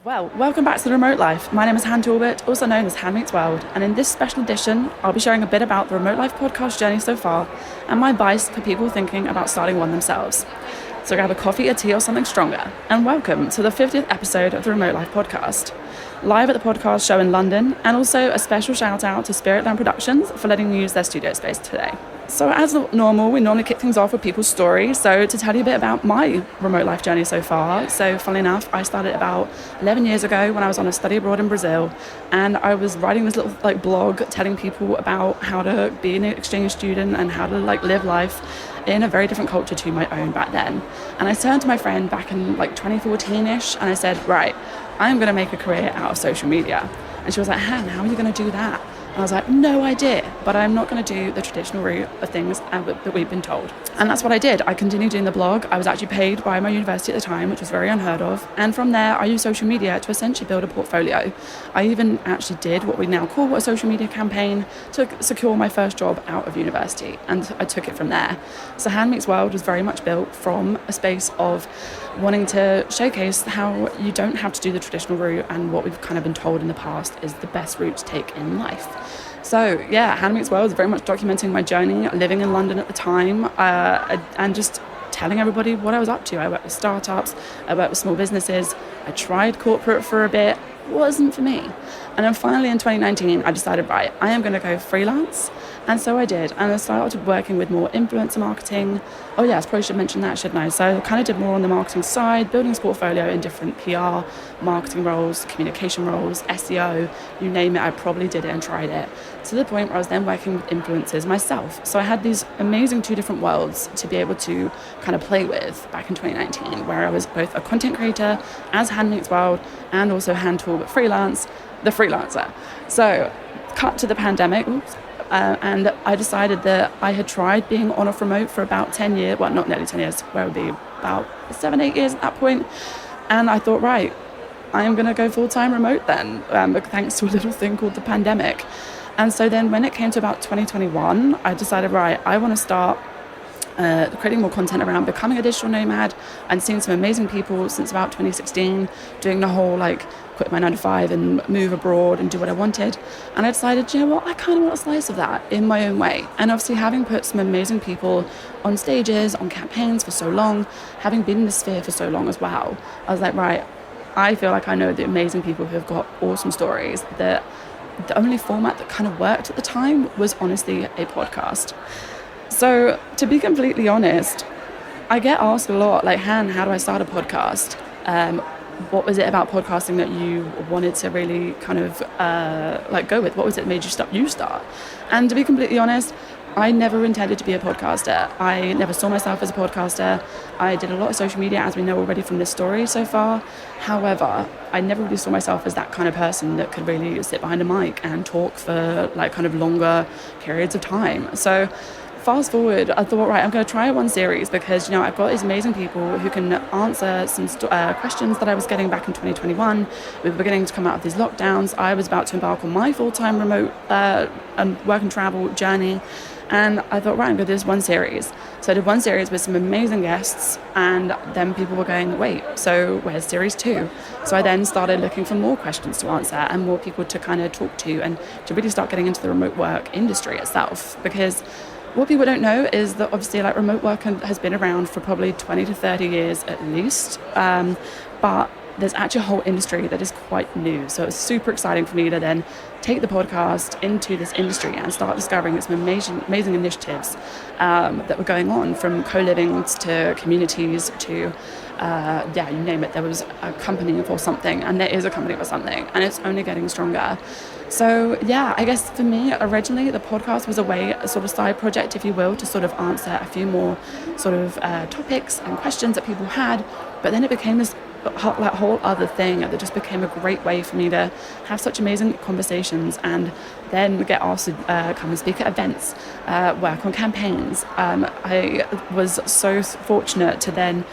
Well, welcome back to The Remote Life. My name is Han Talbot, also known as Han Meets World, and in this special edition, I'll be sharing a bit about the Remote Life podcast journey so far and my advice for people thinking about starting one themselves. So grab a coffee, a tea, or something stronger, and welcome to the 50th episode of the Remote Life podcast. Live at the podcast show in London, and also a special shout out to Spiritland Productions for letting me use their studio space today. So as normal, we normally kick things off with people's stories. So to tell you a bit about my remote life journey so far. So funnily enough, I started about 11 years ago when I was on a study abroad in Brazil, and I was writing this little blog telling people about how to be an exchange student and how to live life in a very different culture to my own back then. And I turned to my friend back in 2014-ish and I said, right, I'm going to make a career out of social media. And she was like, Han, how are you going to do that? And I was like, no idea, but I'm not going to do the traditional route of things that we've been told. And that's what I did. I continued doing the blog. I was actually paid by my university at the time, which was very unheard of. And from there, I used social media to essentially build a portfolio. I even actually did what we now call a social media campaign to secure my first job out of university. And I took it from there. So Han Meets World was very much built from a space of wanting to showcase how you don't have to do the traditional route and what we've kind of been told in the past is the best route to take in life. So yeah, Han Meets World is very much documenting my journey, living in London at the time, and just telling everybody what I was up to. I worked with startups, I worked with small businesses, I tried corporate for a bit, wasn't for me. And then finally in 2019, I decided, right, I am going to go freelance. And so I did. And I started working with more influencer marketing. Oh yeah, I probably should mention that, shouldn't I? So I kind of did more on the marketing side, building this portfolio in different PR, marketing roles, communication roles, SEO, you name it, I probably did it and tried it. To the point where I was then working with influencers myself. So I had these amazing two different worlds to be able to kind of play with back in 2019, where I was both a content creator as Han Meets World and also Han Talbot freelance, the freelancer. So cut to the pandemic, and I decided that I had tried being on off remote for about 10 years, well, not nearly 10 years, where it would be about 7-8 years at that point. And I thought, right, I am going to go full-time remote then, thanks to a little thing called the pandemic. And so then when it came to about 2021, I decided, right, I want to start creating more content around becoming a digital nomad and seeing some amazing people since about 2016, doing the whole quit my 9-to-5 and move abroad and do what I wanted. And I decided, you know what, I kind of want a slice of that in my own way. And obviously having put some amazing people on stages, on campaigns for so long, having been in the sphere for so long as well, I was like, right, I feel like I know the amazing people who have got awesome stories. That the only format that kind of worked at the time was honestly a podcast. So to be completely honest, I get asked a lot, Han, how do I start a podcast? What was it about podcasting that you wanted to really kind of go with? What was it that made you start? And to be completely honest, I never intended to be a podcaster. I never saw myself as a podcaster. I did a lot of social media, as we know already from this story so far. However, I never really saw myself as that kind of person that could really sit behind a mic and talk for kind of longer periods of time. So fast forward, I thought, right, I'm going to try one series because, I've got these amazing people who can answer some questions that I was getting back in 2021. We were beginning to come out of these lockdowns. I was about to embark on my full-time remote and work and travel journey. And I thought, right, I'm going to do this one series. So I did one series with some amazing guests, and then people were going, wait, so where's series 2? So I then started looking for more questions to answer and more people to kind of talk to and to really start getting into the remote work industry itself. Because what people don't know is that obviously remote work has been around for probably 20 to 30 years at least, but there's actually a whole industry that is quite new. So it's super exciting for me to then take the podcast into this industry and start discovering some amazing initiatives that were going on, from co-livings to communities to you name it. There was a company for something, and there is a company for something, and it's only getting stronger. So yeah, I guess for me originally the podcast was a sort of side project, if you will, to sort of answer a few more sort of topics and questions that people had. But then it became this whole other thing that just became a great way for me to have such amazing conversations and then get asked to come and speak at events, work on campaigns. I was so fortunate to then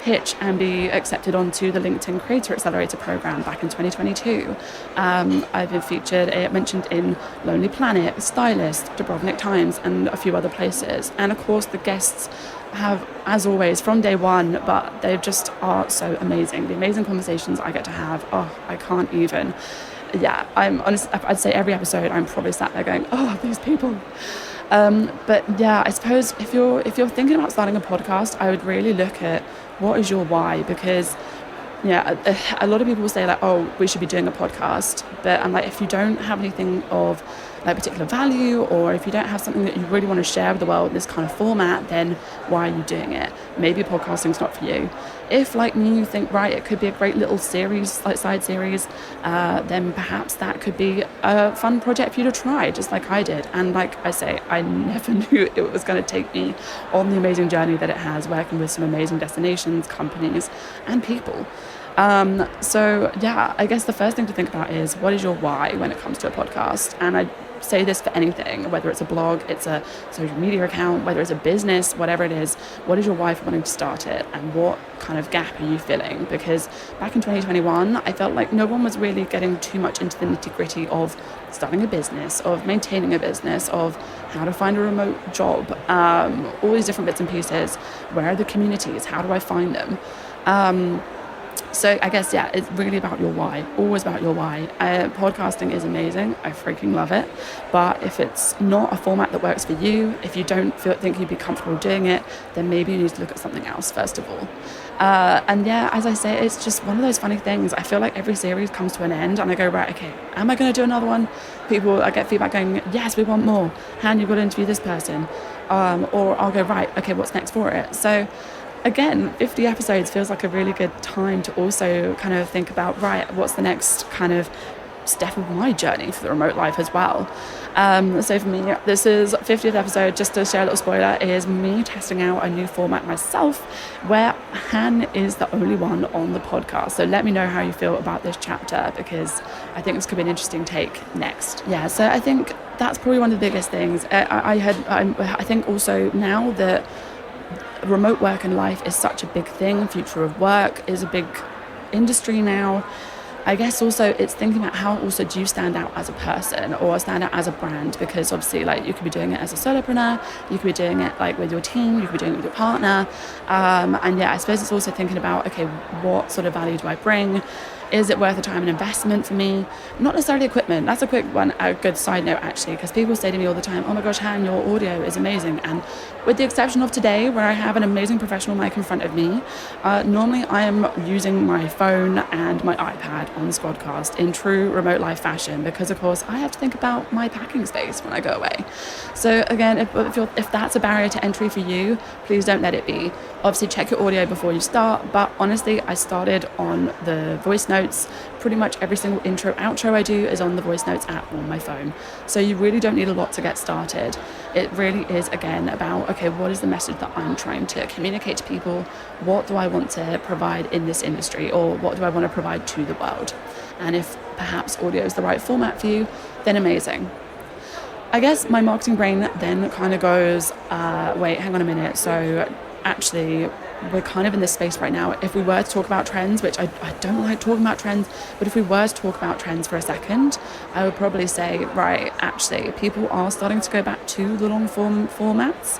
pitch and be accepted onto the LinkedIn Creator Accelerator program back in 2022. I've been mentioned in Lonely Planet, Stylist, Dubrovnik Times, and a few other places. And of course, the guests have, as always, from day one, but they just are so amazing. The amazing conversations I get to have, I can't even. Yeah, I'm honest. I'd say every episode I'm probably sat there going, oh, these people. But yeah, I suppose if you're thinking about starting a podcast, I would really look at what is your why, because yeah, a lot of people will say like, oh, we should be doing a podcast, but I'm like, if you don't have anything of like particular value, or if you don't have something that you really want to share with the world in this kind of format, then why are you doing it? Maybe podcasting's not for you. If, like me, you think, right, it could be a great little series, like side series, then perhaps that could be a fun project for you to try, just like I did. And like I say, I never knew it was going to take me on the amazing journey that it has, working with some amazing destinations, companies, and people. So yeah, I guess the first thing to think about is, what is your why when it comes to a podcast? And I say this for anything, whether it's a blog, it's a social media account, whether it's a business, whatever it is, what is your why for wanting to start it, and what kind of gap are you filling? Because back in 2021, I felt like no one was really getting too much into the nitty-gritty of starting a business, of maintaining a business, of how to find a remote job, all these different bits and pieces. Where are the communities? How do I find them? So I guess, yeah, it's really about your why, always about your why. Podcasting is amazing. I freaking love it. But if it's not a format that works for you, if you don't think you'd be comfortable doing it, then maybe you need to look at something else, first of all. And yeah, as I say, it's just one of those funny things. I feel like every series comes to an end and I go, right, okay, am I going to do another one? I get feedback going, yes, we want more. Han, you've got to interview this person. Or I'll go, right, okay, what's next for it? So again, 50 episodes feels like a really good time to also kind of think about, right, what's the next kind of step of my journey for the remote life as well. So for me, this is 50th episode. Just to share a little spoiler, is me testing out a new format myself, where Han is the only one on the podcast. So let me know how you feel about this chapter, because I think this could be an interesting take next. Yeah, so I think that's probably one of the biggest things. I think also now that remote work and life is such a big thing, future of work is a big industry now. I guess also it's thinking about how also do you stand out as a person or stand out as a brand, because obviously like you could be doing it as a solopreneur, you could be doing it like with your team, you could be doing it with your partner. And yeah, I suppose it's also thinking about, okay, what sort of value do I bring? Is it worth the time and investment for me? Not necessarily equipment. That's a quick one, a good side note actually, because people say to me all the time, oh my gosh, Han, your audio is amazing. And with the exception of today, where I have an amazing professional mic in front of me, normally I am using my phone and my iPad on Squadcast in true remote life fashion, because of course I have to think about my packing space when I go away. So again, if that's a barrier to entry for you, please don't let it be. Obviously check your audio before you start, but honestly, I started on the voice notes. Pretty much every single intro, outro I do is on the voice notes app on my phone. So you really don't need a lot to get started. It really is, again, about, okay, what is the message that I'm trying to communicate to people? What do I want to provide in this industry, or what do I want to provide to the world? And if perhaps audio is the right format for you, then amazing. I guess my marketing brain then kind of goes, wait, hang on a minute. So actually, we're kind of in this space right now. If we were to talk about trends, which I don't like talking about trends, but if we were to talk about trends for a second, I would probably say, right, actually, people are starting to go back to the long form formats.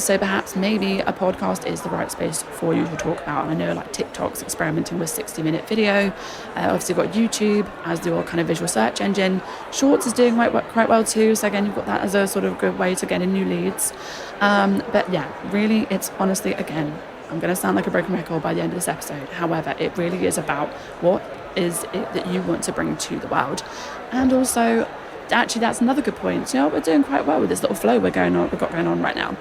So perhaps maybe a podcast is the right space for you to talk about. And I know like TikTok's experimenting with 60-minute video. Obviously you've got YouTube as your kind of visual search engine. Shorts is doing quite well too. So again, you've got that as a sort of good way to get in new leads. But yeah, really, it's honestly, again, I'm going to sound like a broken record by the end of this episode. However, it really is about what is it that you want to bring to the world. And also, actually, that's another good point. You know, we're doing quite well with this little flow we've got going on right now.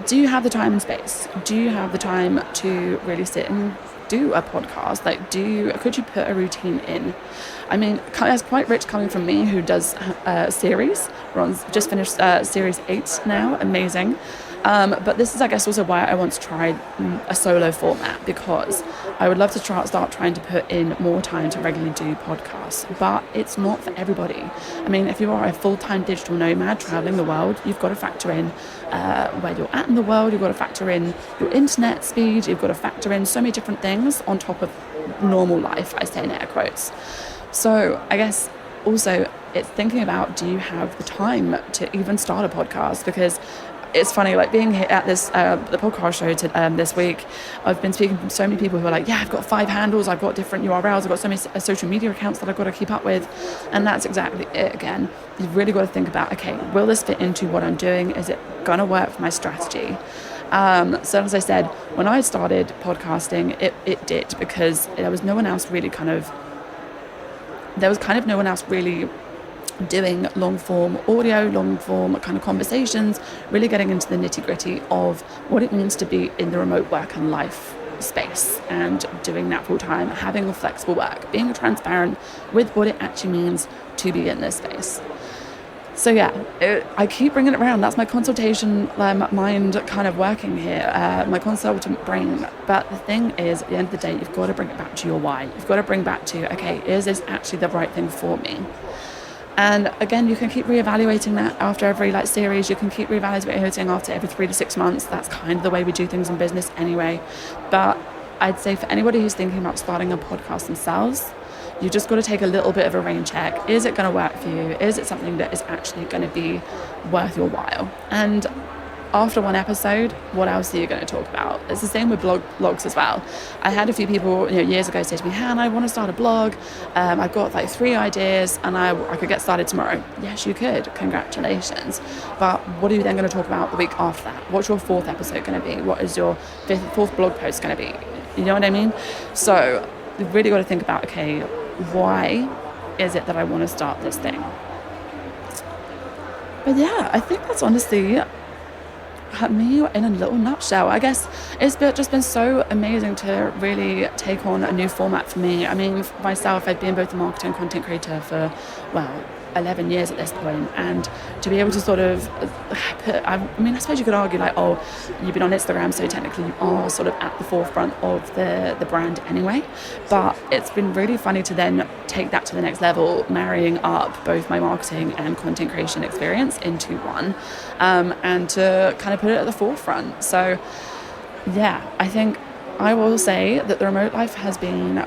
Do you have the time and space? Do you have the time to really sit and do a podcast? Like, could you put a routine in? I mean, that's quite rich coming from me, who does a series. Just finished series 8 now. Amazing. But this is, I guess, also why I want to try a solo format, because I would love to start trying to put in more time to regularly do podcasts, but it's not for everybody. I mean, if you are a full-time digital nomad traveling the world, you've got to factor in where you're at in the world, you've got to factor in your internet speed, you've got to factor in so many different things on top of normal life, I say in air quotes. So I guess also it's thinking about, do you have the time to even start a podcast? Because it's funny, like being here at this the podcast show this week. I've been speaking to so many people who are like, yeah, I've got 5 handles, I've got different URLs, I've got so many social media accounts that I've got to keep up with. And that's exactly it. Again, you've really got to think about, okay, will this fit into what I'm doing? Is it going to work for my strategy? So as I said, when I started podcasting, it did, because there was no one else really no one else really doing long form audio, long form kind of conversations, really getting into the nitty gritty of what it means to be in the remote work and life space and doing that full time, having a flexible work, being transparent with what it actually means to be in this space. So yeah, I keep bringing it around. That's my consultation mind kind of working here, my consultant brain. But the thing is, at the end of the day, you've got to bring it back to your why. You've got to bring back to, okay, is this actually the right thing for me? And again, you can keep reevaluating that after every series. You can keep reevaluating after every 3 to 6 months. That's kind of the way we do things in business anyway. But I'd say for anybody who's thinking about starting a podcast themselves, you just got to take a little bit of a rain check. Is it going to work for you? Is it something that is actually going to be worth your while? And after one episode, what else are you going to talk about? It's the same with blogs as well. I had a few people years ago say to me, Han, I want to start a blog. I've got 3 ideas and I could get started tomorrow. Yes, you could. Congratulations. But what are you then going to talk about the week after that? What's your 4th episode going to be? What is your 4th blog post going to be? You know what I mean? So you've really got to think about, okay, why is it that I want to start this thing? But yeah, I think that's honestly me in a little nutshell. I guess it's just been so amazing to really take on a new format for me. I mean, for myself, I've been both a marketer and content creator for 11 years at this point, and to be able to sort of I suppose you could argue you've been on Instagram, so technically you are sort of at the forefront of the brand anyway, but it's been really funny to then take that to the next level, marrying up both my marketing and content creation experience into one, and to kind of put it at the forefront. So yeah, I think I will say that the remote life has been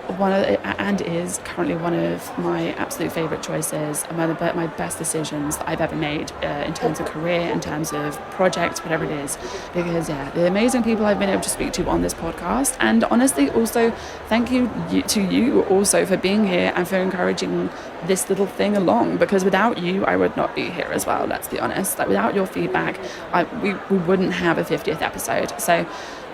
and is currently one of my absolute favourite choices and one of my best decisions that I've ever made in terms of career, in terms of projects, whatever it is. Because the amazing people I've been able to speak to on this podcast, and honestly also thank you to you also for being here and for encouraging this little thing along, because without you I would not be here as well, let's be honest. Without your feedback we wouldn't have a 50th episode. So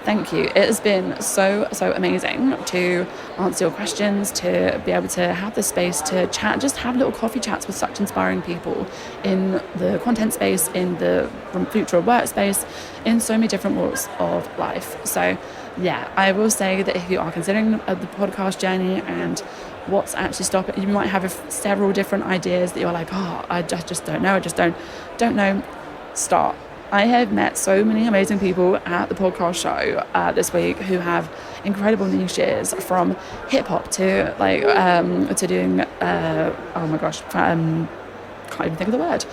thank you. It has been so amazing to answer your questions, to be able to have the space to chat, just have little coffee chats with such inspiring people in the content space, in the future of workspace, in so many different walks of life. So yeah, I will say that if you are considering the podcast journey and what's actually stopping, you might have several different ideas that you're like, I just don't know, don't know. Start. I have met so many amazing people at the podcast show this week who have incredible niches, from hip hop to to doing can't even think of the word,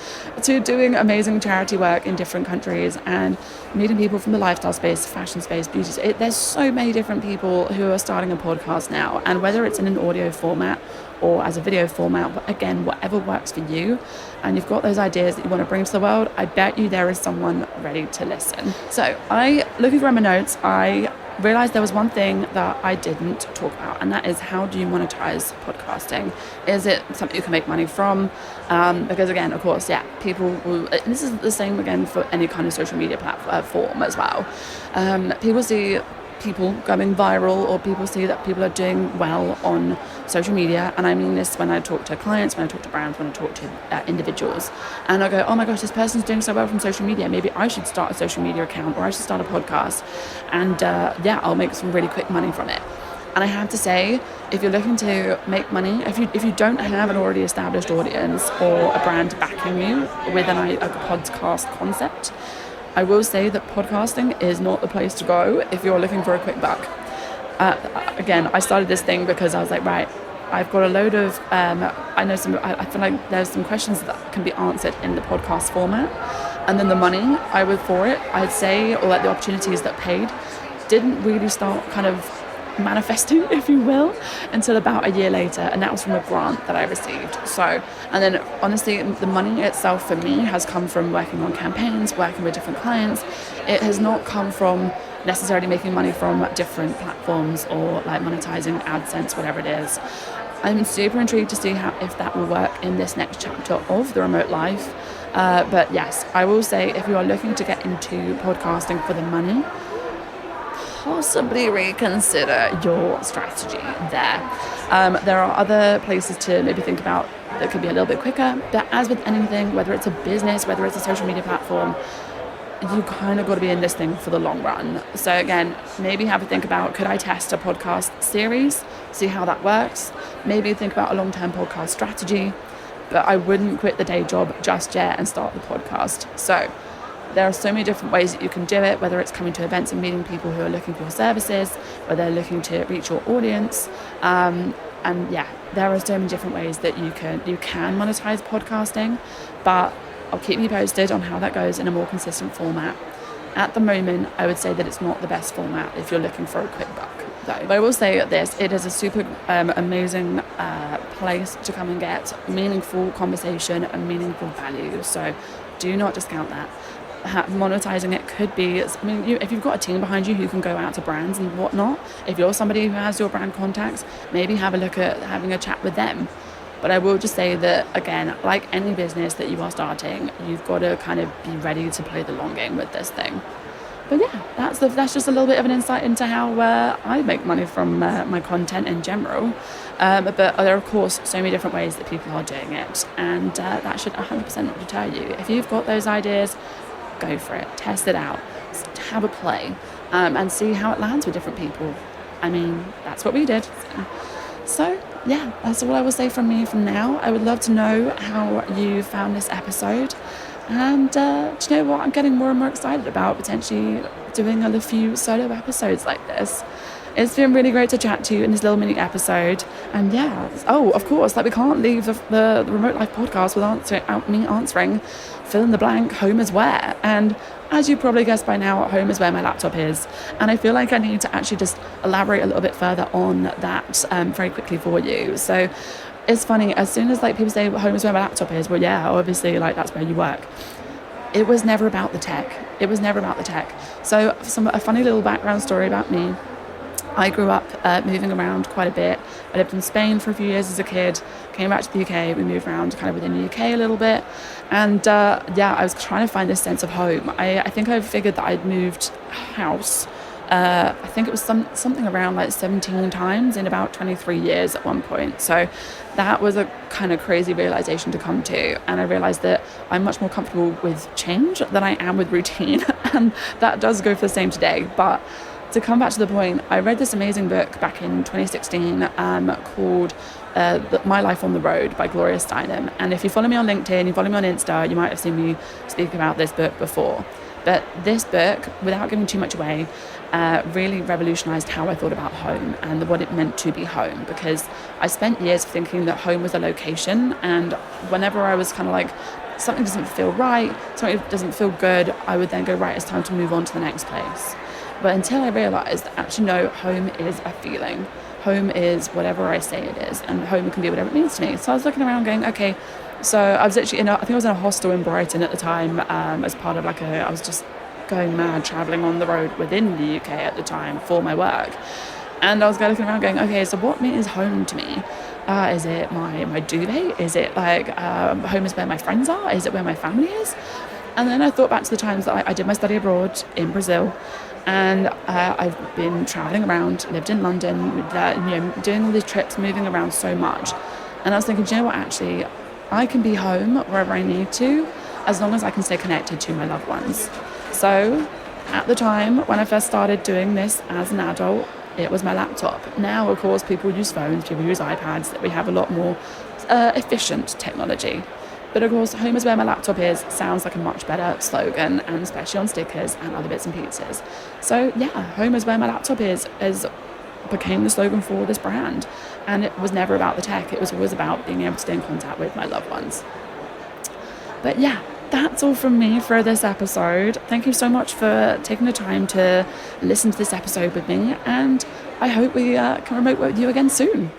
to doing amazing charity work in different countries and meeting people from the lifestyle space, fashion space, beauty space. There's so many different people who are starting a podcast now, and whether it's in an audio format or as a video format, but again, whatever works for you, and you've got those ideas that you want to bring to the world, I bet you there is someone ready to listen. So looking through my notes, I realized there was one thing that I didn't talk about, and that is, how do you monetize podcasting? Is it something you can make money from? Because again, of course, people will, and this is the same again for any kind of social media platform as well. People see people going viral, or people see that people are doing well on social media, and I mean this when I talk to clients, when I talk to brands, when I talk to individuals, and I go, oh my gosh, this person's doing so well from social media, maybe I should start a social media account, or I should start a podcast, and I'll make some really quick money from it. And I have to say, if you're looking to make money, if you don't have an already established audience or a brand backing you with a podcast concept, I will say that podcasting is not the place to go if you're looking for a quick buck. Again, I started this thing because I was like, right, I've got a load of, I feel like there's some questions that can be answered in the podcast format. And then the money for it, I'd say, or the opportunities that paid, didn't really start kind of manifesting, if you will, until about a year later, and that was from a grant that I received. So, and then honestly, the money itself for me has come from working on campaigns, working with different clients. It has not come from necessarily making money from different platforms or like monetizing AdSense, whatever it is. I'm super intrigued to see if that will work in this next chapter of the remote life. But yes, I will say, if you are looking to get into podcasting for the money, possibly reconsider your strategy there. There are other places to maybe think about that could be a little bit quicker, but as with anything, whether it's a business, whether it's a social media platform, you kind of got to be in this thing for the long run. So again, maybe have a think about, could I test a podcast series, see how that works? Maybe think about a long-term podcast strategy, but I wouldn't quit the day job just yet and start the podcast. So there are so many different ways that you can do it, whether it's coming to events and meeting people who are looking for your services, whether they're looking to reach your audience. And yeah, there are so many different ways that you can monetize podcasting, but I'll keep you posted on how that goes in a more consistent format. At the moment, I would say that it's not the best format if you're looking for a quick buck, though. But I will say this, it is a super amazing place to come and get meaningful conversation and meaningful value. So do not discount that. Monetizing it could be, if you've got a team behind you who can go out to brands and whatnot, if you're somebody who has your brand contacts, maybe have a look at having a chat with them. But I will just say that, again, like any business that you are starting, you've got to kind of be ready to play the long game with this thing. But yeah, that's just a little bit of an insight into how I make money from my content in general. But there are, of course, so many different ways that people are doing it. And that should 100% not deter you. If you've got those ideas, go for it. Test it out. Have a play. And see how it lands with different people. I mean, that's what we did. So yeah, that's all I will say from me from now. I would love to know how you found this episode. And do you know what? I'm getting more and more excited about potentially doing a few solo episodes like this. It's been really great to chat to you in this little mini episode. And yeah, of course, we can't leave the Remote Life podcast without me answering fill in the blank, home is where. And as you probably guessed by now, home is where my laptop is. And I feel like I need to actually just elaborate a little bit further on that very quickly for you. So it's funny, as soon as people say home is where my laptop is, well, yeah, obviously that's where you work. It was never about the tech. So a funny little background story about me. I grew up moving around quite a bit. I lived in Spain for a few years as a kid, came back to the UK, we moved around kind of within the UK a little bit. And I was trying to find this sense of home. I think I figured that I'd moved house. I think it was something around 17 times in about 23 years at one point. So that was a kind of crazy realization to come to. And I realized that I'm much more comfortable with change than I am with routine. And that does go for the same today. But to come back to the point, I read this amazing book back in 2016 called My Life on the Road by Gloria Steinem. And if you follow me on LinkedIn, you follow me on Insta, you might have seen me speak about this book before. But this book, without giving too much away, really revolutionized how I thought about home and what it meant to be home. Because I spent years thinking that home was a location, and whenever I was kind of something doesn't feel right, something doesn't feel good, I would then go, right, it's time to move on to the next place. But until I realised that actually no, home is a feeling. Home is whatever I say it is, and home can be whatever it means to me. So I was looking around going, okay, so I was actually I think I was in a hostel in Brighton at the time as part of I was just going mad travelling on the road within the UK at the time for my work. And I was looking around going, okay, so what means home to me? Is it my duvet? Is it home is where my friends are? Is it where my family is? And then I thought back to the times that I did my study abroad in Brazil. And I've been traveling around, lived in London, doing all these trips, moving around so much. And I was thinking, do you know what, actually, I can be home wherever I need to, as long as I can stay connected to my loved ones. So at the time, when I first started doing this as an adult, it was my laptop. Now, of course, people use phones, people use iPads, that we have a lot more efficient technology. But of course, home is where my laptop is sounds like a much better slogan, and especially on stickers and other bits and pieces. So yeah, home is where my laptop is became the slogan for this brand. And it was never about the tech. It was always about being able to stay in contact with my loved ones. But yeah, that's all from me for this episode. Thank you so much for taking the time to listen to this episode with me. And I hope we can remote work with you again soon.